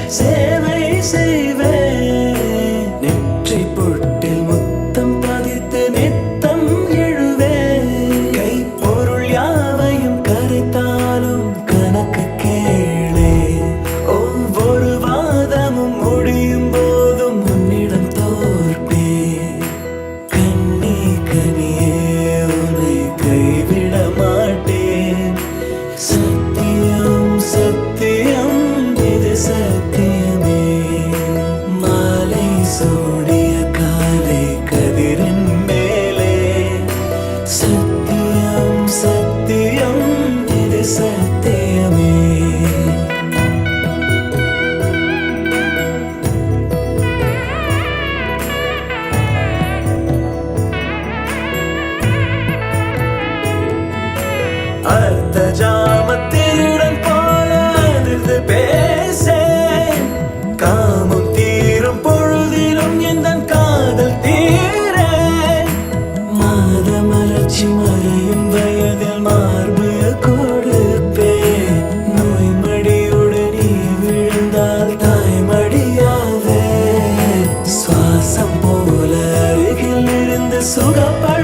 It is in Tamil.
சேவை செய்வேன். நெற்றி பொட்டில் முத்தம் பதித்து நித்தம் எழுவேன். கைப்பொருள் யாவையும் கரைத்தாலும் கணக்கு கேளே. ஒவ்வொரு வாதமும் முடியும் போதும் உன்னிடம் தோற்பேன். கண்ணி கனியே உன்னை கைவிட மாட்டேன். சத்தியம் சத்தியம் இது சத்தியமே. மாலை சூடிய காலை கதிரின் மேலே. சத்தியம் சத்தியம் இது சத்தியமே. அர்த்த ஜாமத்திருடன் போல அதிர்ந்து பேசேன். காமம் தீரும் பொழுதிலும் எந்தன் காதல் தீரேன். மாத மலர்ச்சி மறையும் வயதில் மார்பு கொடுப்பேன். நோய் மடியுடன் நீ விழுந்தால் தாய்மடியாவே. சுவாசம் போல அருகில் இருந்து சுகப்ப